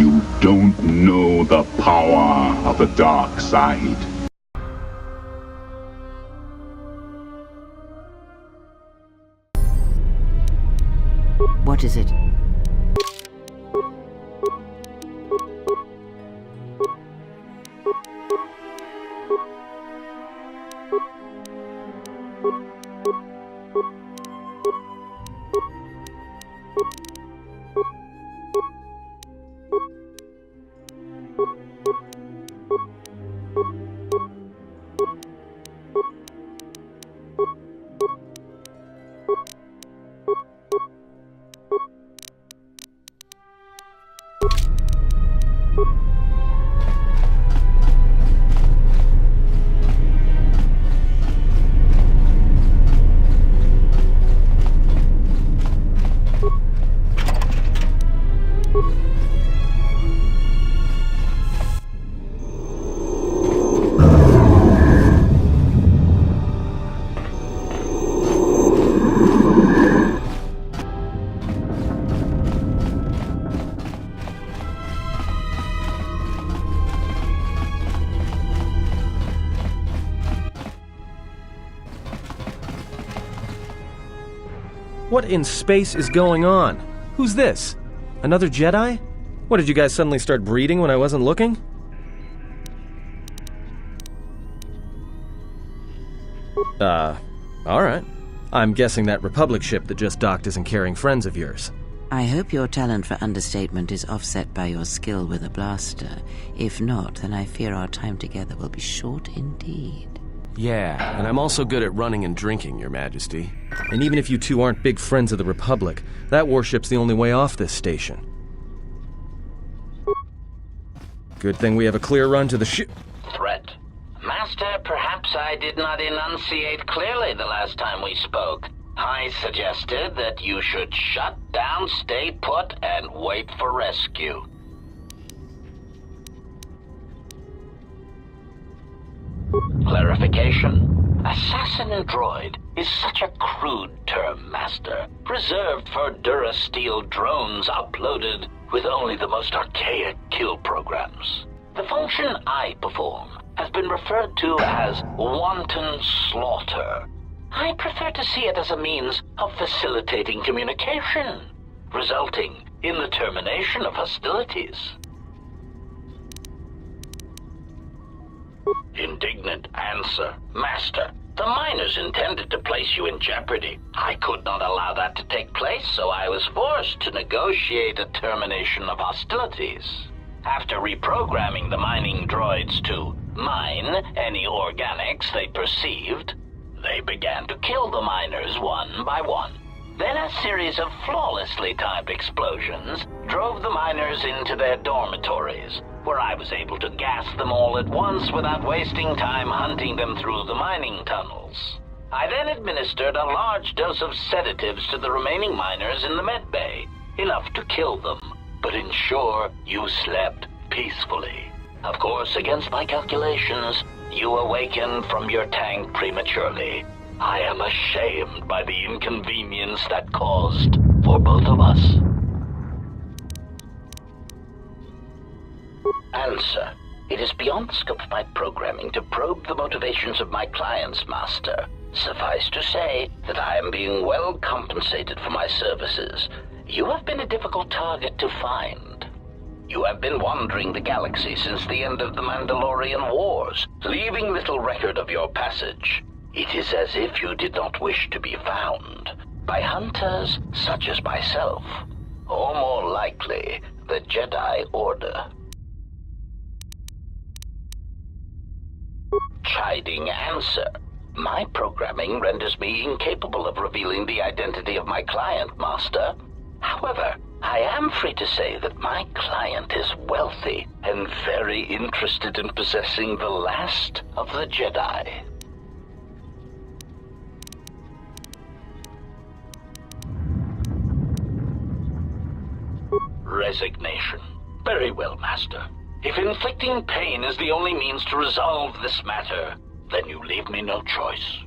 You don't know the power of the dark side. What is it? What in space is going on? Who's this? Another Jedi? What, did you guys suddenly start breeding when I wasn't looking? Alright. I'm guessing that Republic ship that just docked isn't carrying friends of yours. I hope your talent for understatement is offset by your skill with a blaster. If not, then I fear our time together will be short indeed. Yeah, and I'm also good at running and drinking, Your Majesty. And even if you two aren't big friends of the Republic, that warship's the only way off this station. Good thing we have a clear run to the ship. Threat. Master, perhaps I did not enunciate clearly the last time we spoke. I suggested that you should shut down, stay put, and wait for rescue. Clarification. Assassin droid is such a crude term, Master, reserved for Durasteel drones uploaded with only the most archaic kill programs. The function I perform has been referred to as wanton slaughter. I prefer to see it as a means of facilitating communication, resulting in the termination of hostilities. Indignant answer. Master, the miners intended to place you in jeopardy. I could not allow that to take place, so I was forced to negotiate a termination of hostilities. After reprogramming the mining droids to mine any organics they perceived, they began to kill the miners one by one. Then a series of flawlessly timed explosions drove the miners into their dormitories, where I was able to gas them all at once without wasting time hunting them through the mining tunnels. I then administered a large dose of sedatives to the remaining miners in the med bay, enough to kill them, but ensure you slept peacefully. Of course, against my calculations, you awakened from your tank prematurely. I am ashamed by the inconvenience that caused for both of us. Answer. It is beyond the scope of my programming to probe the motivations of my clients, Master. Suffice to say that I am being well compensated for my services. You have been a difficult target to find. You have been wandering the galaxy since the end of the Mandalorian Wars, leaving little record of your passage. It is as if you did not wish to be found by hunters such as myself, or more likely, the Jedi Order. Chiding answer. My programming renders me incapable of revealing the identity of my client, Master. However, I am free to say that my client is wealthy and very interested in possessing the last of the Jedi. Resignation. Very well, Master. If inflicting pain is the only means to resolve this matter, then you leave me no choice.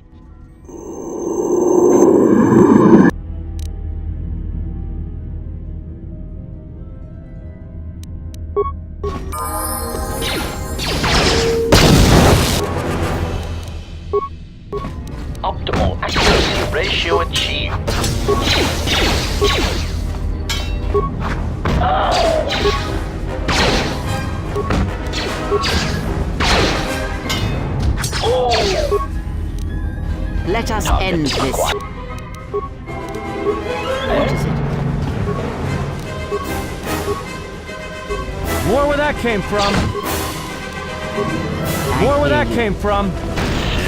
optimal accuracy ratio achieved. Let us end this. What is it? More where that came from. More where that came from.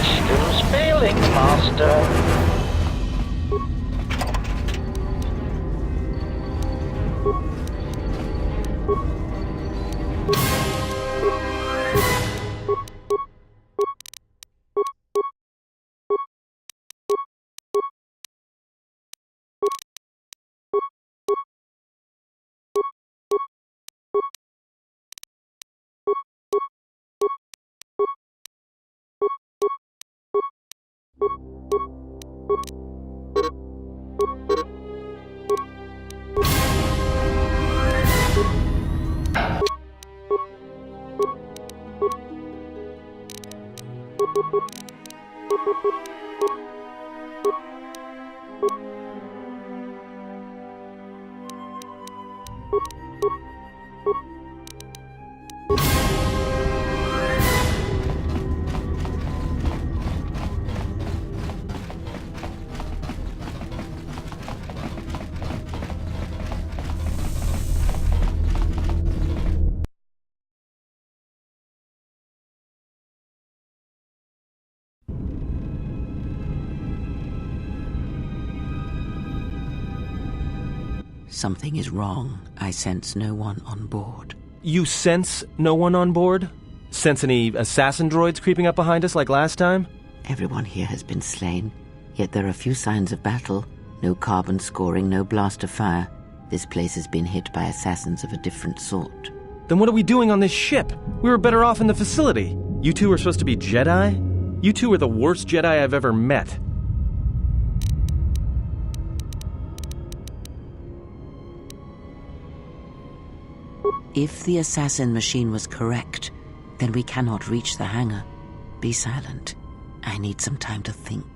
Systems failing, Master. Something is wrong. I sense no one on board. You sense no one on board? Sense any assassin droids creeping up behind us like last time? Everyone here has been slain, yet there are few signs of battle. No carbon scoring, no blaster fire. This place has been hit by assassins of a different sort. Then what are we doing on this ship? We were better off in the facility. You two are supposed to be Jedi? You two are the worst Jedi I've ever met. If the assassin machine was correct, then we cannot reach the hangar. Be silent. I need some time to think.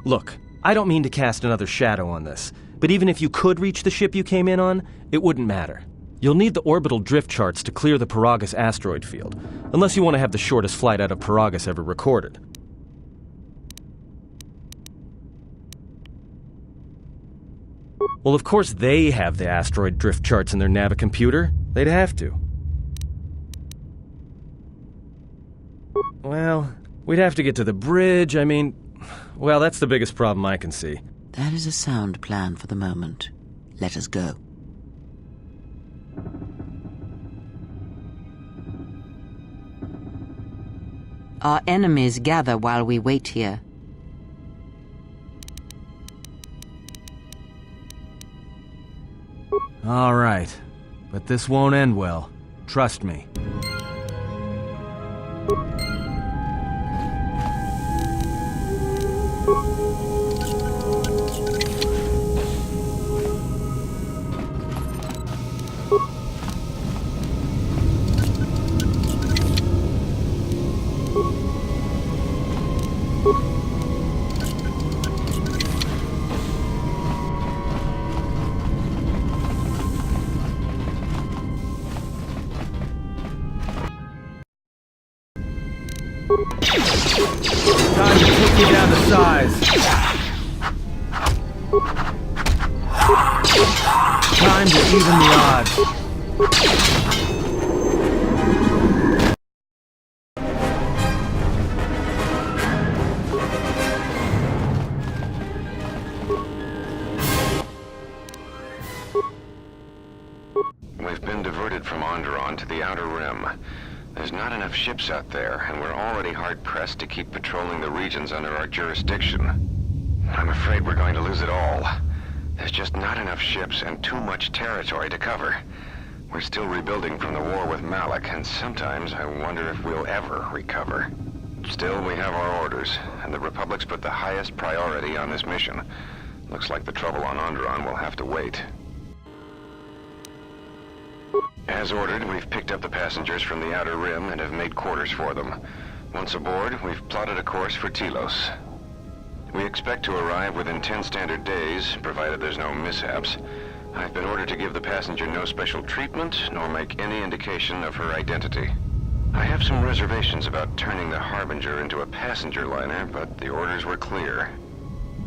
Look, I don't mean to cast another shadow on this, but even if you could reach the ship you came in on, it wouldn't matter. You'll need the orbital drift charts to clear the Paragus asteroid field, unless you want to have the shortest flight out of Paragus ever recorded. Well, of course they have the asteroid drift charts in their Navicomputer. They'd have to. Well, we'd have to get to the bridge, well, that's the biggest problem I can see. That is a sound plan for the moment. Let us go. Our enemies gather while we wait here. All right, but this won't end well. Trust me. Time to take you down to size. Time to even the odds. We've been diverted from Onderon to the Outer Rim. There's not enough ships out there, and we're already hard-pressed to keep patrolling the regions under our jurisdiction. I'm afraid we're going to lose it all. There's just not enough ships and too much territory to cover. We're still rebuilding from the war with Malak, and sometimes I wonder if we'll ever recover. Still, we have our orders, and the Republic's put the highest priority on this mission. Looks like the trouble on Onderon will have to wait. As ordered, we've picked up the passengers from the Outer Rim and have made quarters for them. Once aboard, we've plotted a course for Telos. We expect to arrive within 10 standard days, provided there's no mishaps. I've been ordered to give the passenger no special treatment, nor make any indication of her identity. I have some reservations about turning the Harbinger into a passenger liner, but the orders were clear.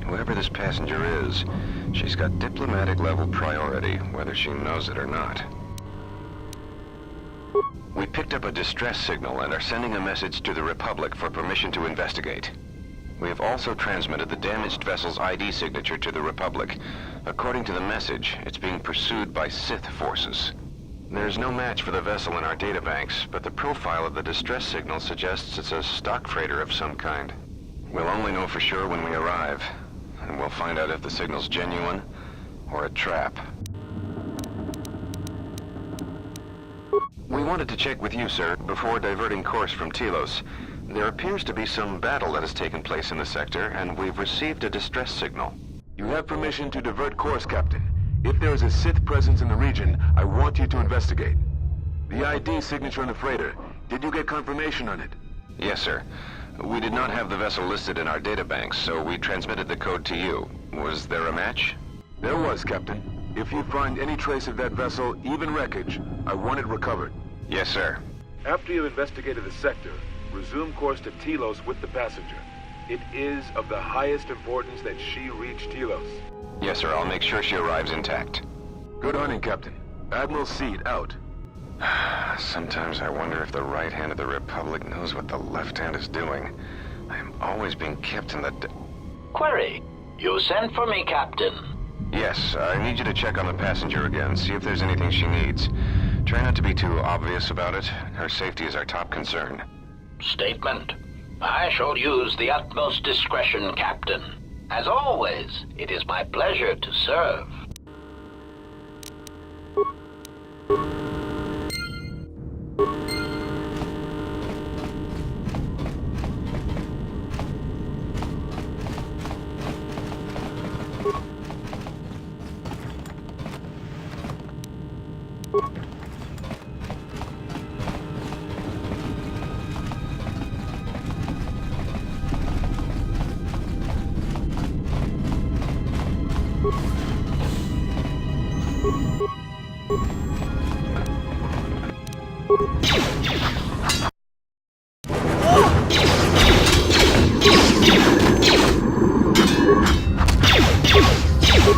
Whoever this passenger is, she's got diplomatic-level priority, whether she knows it or not. We picked up a distress signal and are sending a message to the Republic for permission to investigate. We have also transmitted the damaged vessel's ID signature to the Republic. According to the message, it's being pursued by Sith forces. There's no match for the vessel in our databanks, but the profile of the distress signal suggests it's a stock freighter of some kind. We'll only know for sure when we arrive, and we'll find out if the signal's genuine or a trap. We wanted to check with you, sir, before diverting course from Telos. There appears to be some battle that has taken place in the sector, and we've received a distress signal. You have permission to divert course, Captain. If there is a Sith presence in the region, I want you to investigate. The ID signature on the freighter, did you get confirmation on it? Yes, sir. We did not have the vessel listed in our databanks, so we transmitted the code to you. Was there a match? There was, Captain. If you find any trace of that vessel, even wreckage, I want it recovered. Yes, sir. After you've investigated the sector, resume course to Telos with the passenger. It is of the highest importance that she reach Telos. Yes, sir. I'll make sure she arrives intact. Good hunting, Captain. Admiral Seed, out. Sometimes I wonder if the right hand of the Republic knows what the left hand is doing. I am always being kept in the... Query. You sent for me, Captain. Yes, I need you to check on the passenger again, see if there's anything she needs. Try not to be too obvious about it. Her safety is our top concern. Statement. I shall use the utmost discretion, Captain. As always, it is my pleasure to serve.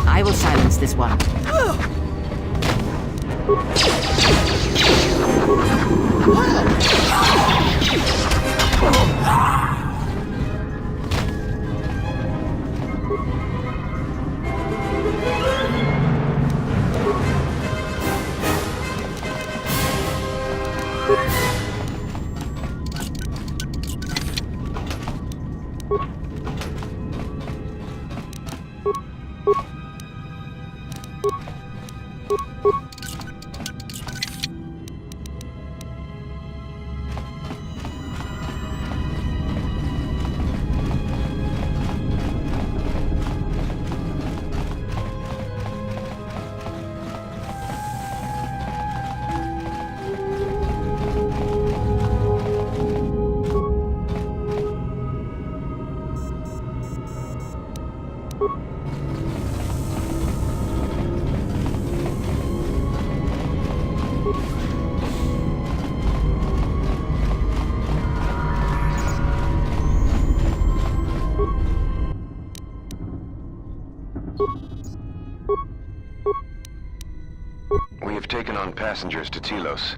I will silence this one. We have taken on passengers to Telos.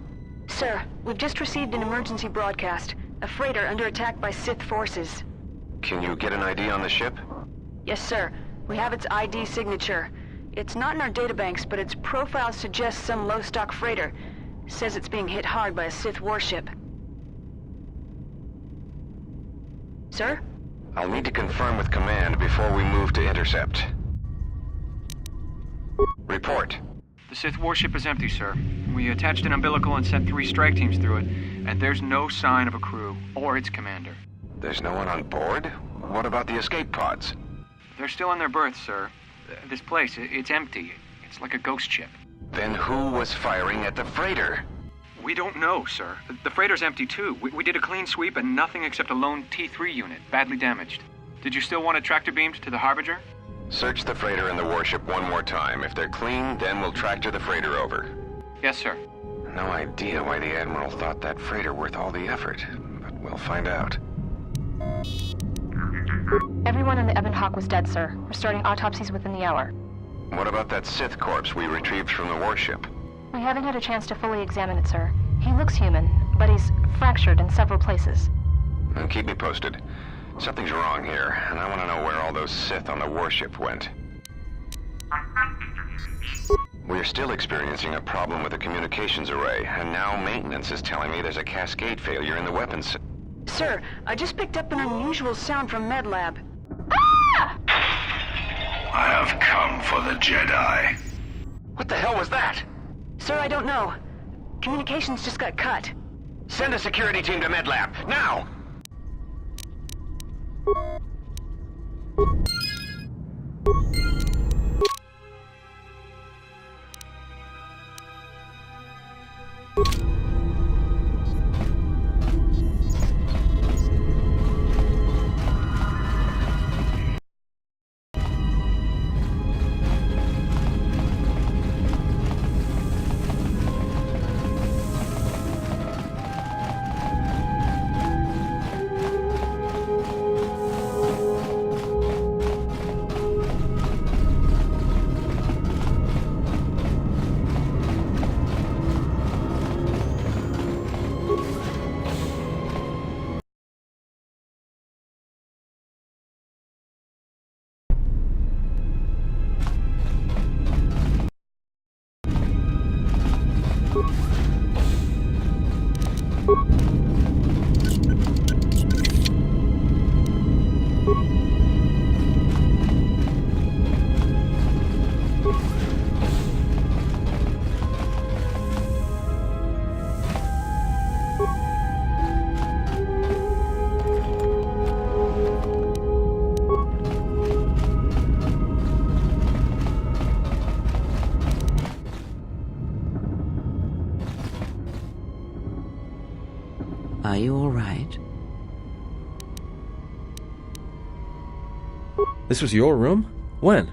Sir, we've just received an emergency broadcast. A freighter under attack by Sith forces. Can you get an ID on the ship? Yes, sir. We have its ID signature. It's not in our databanks, but its profile suggests some low-stock freighter. Says it's being hit hard by a Sith warship. Sir? I'll need to confirm with command before we move to intercept. Report. The Sith warship is empty, sir. We attached an umbilical and sent 3 strike teams through it, and there's no sign of a crew or its commander. There's no one on board? What about the escape pods? They're still in their berths, sir. This place, it's empty. It's like a ghost ship. Then who was firing at the freighter? We don't know, sir. The freighter's empty too. We did a clean sweep and nothing except a lone T3 unit, badly damaged. Did you still want it tractor beamed to the Harbinger? Search the freighter and the warship one more time. If they're clean, then we'll tractor the freighter over. Yes, sir. No idea why the Admiral thought that freighter worth all the effort, but we'll find out. Everyone on the Ebon Hawk was dead, sir. We're starting autopsies within the hour. What about that Sith corpse we retrieved from the warship? We haven't had a chance to fully examine it, sir. He looks human, but he's fractured in several places. Then keep me posted. Something's wrong here, and I want to know where all those Sith on the warship went. We're still experiencing a problem with the communications array, and now maintenance is telling me there's a cascade failure in the weapons. Sir, I just picked up an unusual sound from MedLab. I have come for the Jedi. What the hell was that? Sir, I don't know. Communications just got cut. Send a security team to MedLab, now! Are you all right? This was your room? When?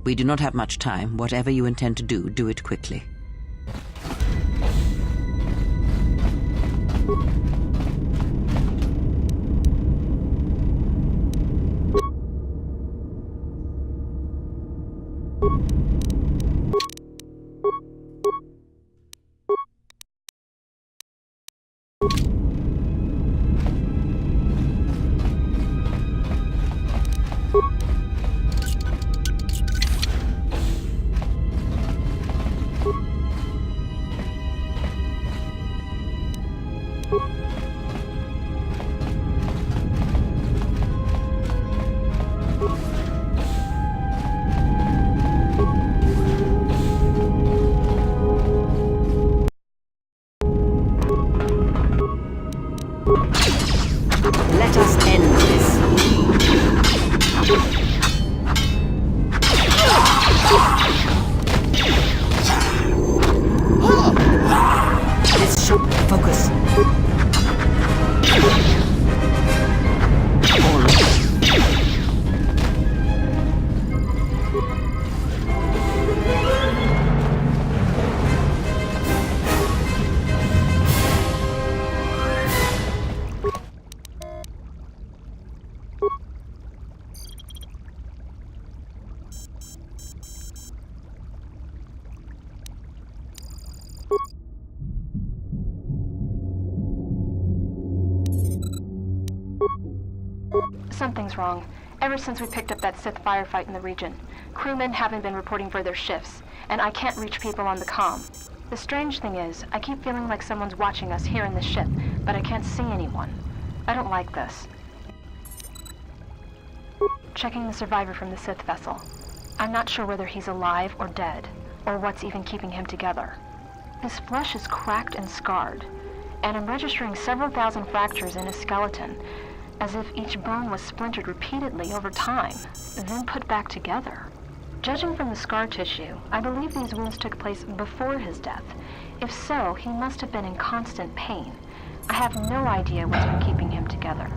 We do not have much time. Whatever you intend to do, do it quickly. Let us end this. This should focus. Something's wrong. Ever since we picked up that Sith firefight in the region, crewmen haven't been reporting for their shifts, and I can't reach people on the comm. The strange thing is, I keep feeling like someone's watching us here in the ship, but I can't see anyone. I don't like this. Checking the survivor from the Sith vessel. I'm not sure whether he's alive or dead, or what's even keeping him together. His flesh is cracked and scarred, and I'm registering several thousand fractures in his skeleton, as if each bone was splintered repeatedly over time, then put back together. Judging from the scar tissue, I believe these wounds took place before his death. If so, he must have been in constant pain. I have no idea what's been keeping him together.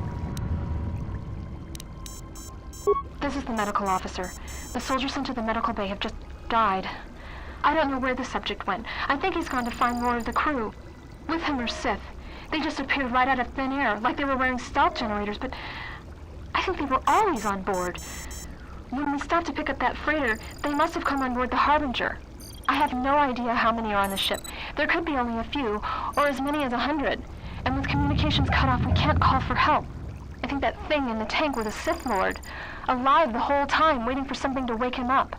This is the medical officer. The soldiers sent to the medical bay have just died. I don't know where the subject went. I think he's gone to find more of the crew. With him are Sith. They just appeared right out of thin air, like they were wearing stealth generators, but I think they were always on board. When we stopped to pick up that freighter, they must have come on board the Harbinger. I have no idea how many are on the ship. There could be only a few, or as many as 100. And with communications cut off, we can't call for help. I think that thing in the tank was a Sith Lord, alive the whole time, waiting for something to wake him up.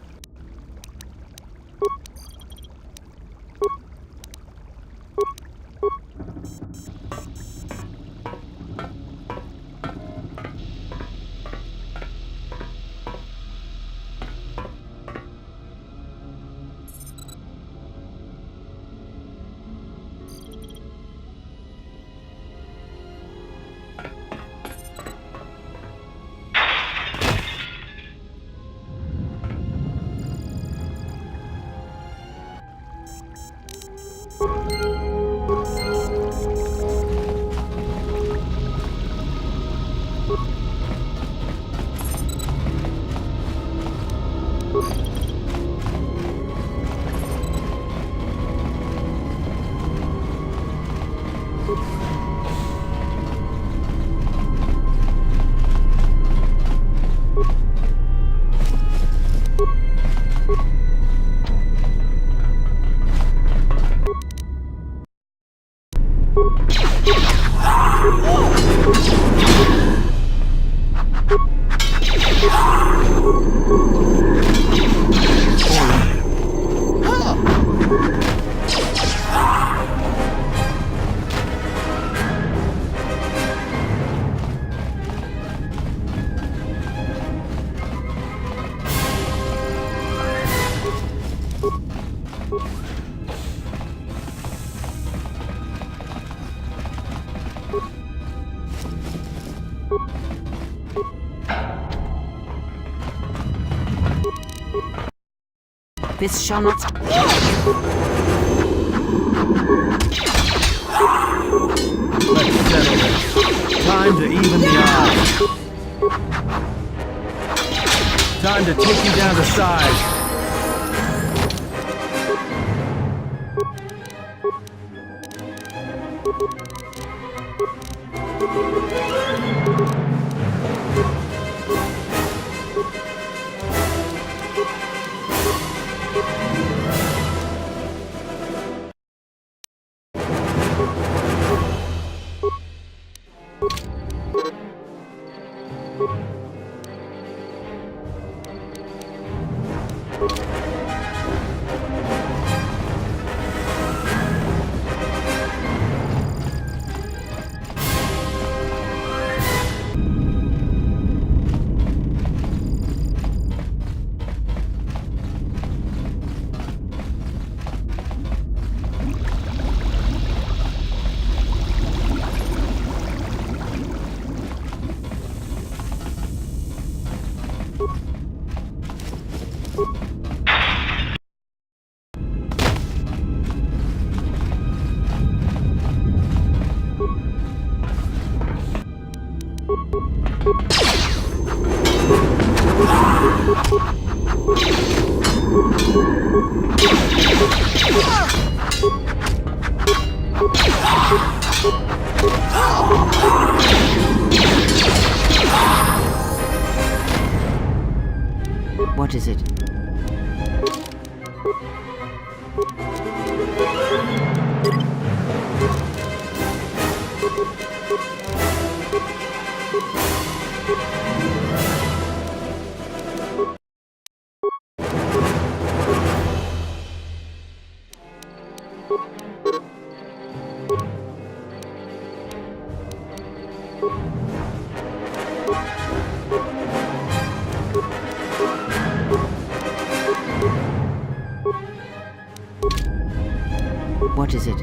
This shall not... Let's settle this. Time to even the odds. Time to take you down to size. What is it? What is it?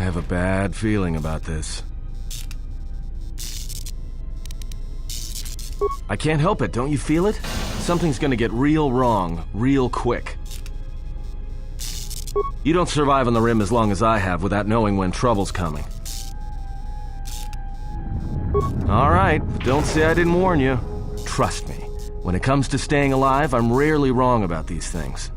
I have a bad feeling about this. I can't help it, don't you feel it? Something's gonna get real wrong, real quick. You don't survive on the Rim as long as I have without knowing when trouble's coming. Alright, don't say I didn't warn you. Trust me, when it comes to staying alive, I'm rarely wrong about these things.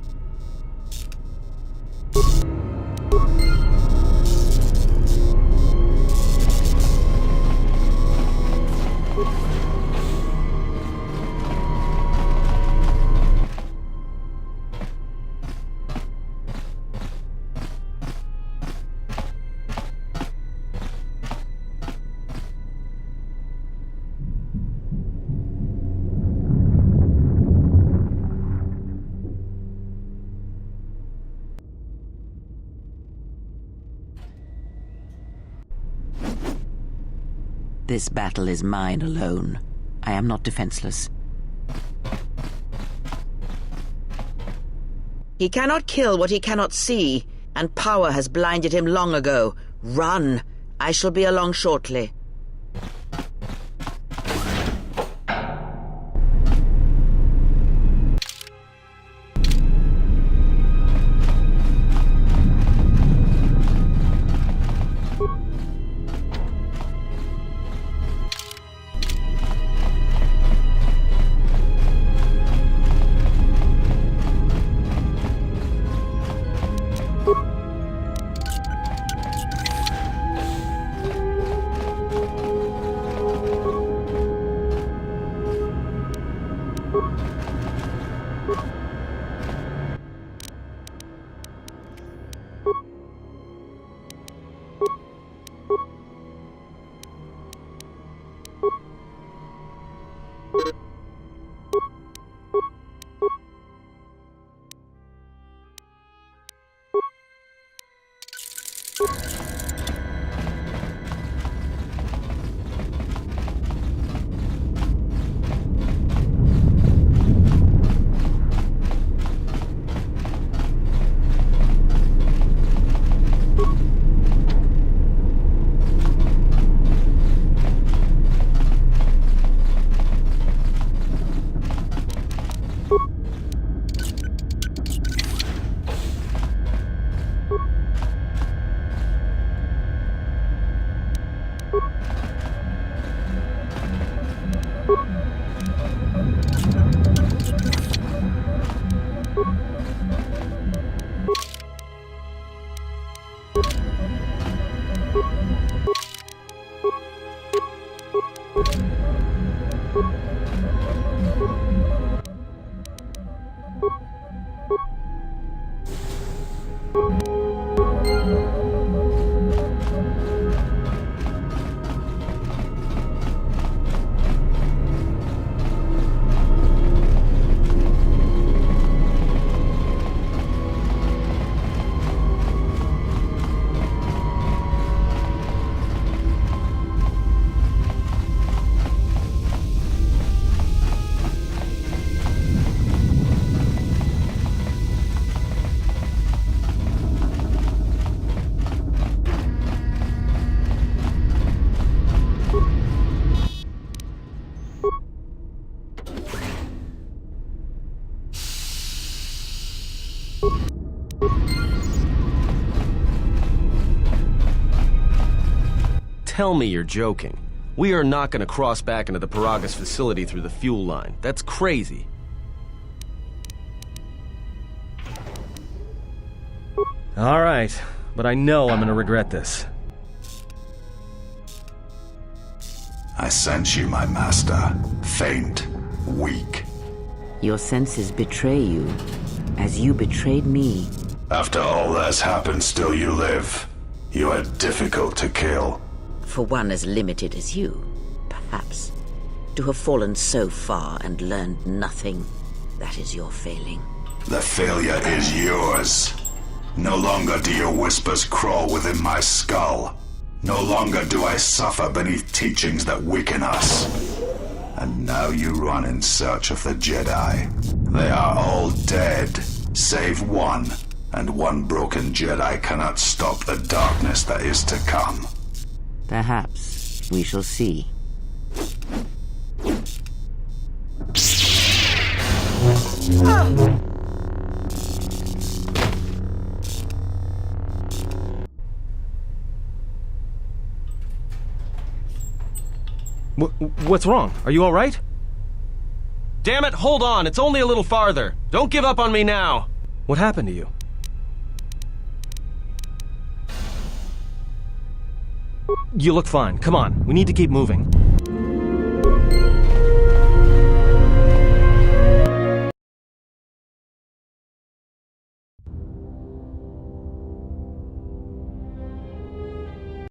This battle is mine alone. I am not defenseless. He cannot kill what he cannot see, and power has blinded him long ago. Run! I shall be along shortly. Tell me you're joking. We are not going to cross back into the Paragus facility through the fuel line. That's crazy. All right, but I know I'm going to regret this. I sense you, my master. Faint, weak. Your senses betray you, as you betrayed me. After all that's happened, still you live. You are difficult to kill. For one as limited as you, perhaps. To have fallen so far and learned nothing, that is your failing. The failure is yours. No longer do your whispers crawl within my skull. No longer do I suffer beneath teachings that weaken us. And now you run in search of the Jedi. They are all dead, save one. And one broken Jedi cannot stop the darkness that is to come. Perhaps we shall see. What's wrong? Are you all right? Damn it, hold on. It's only a little farther. Don't give up on me now. What happened to you? You look fine. Come on. We need to keep moving.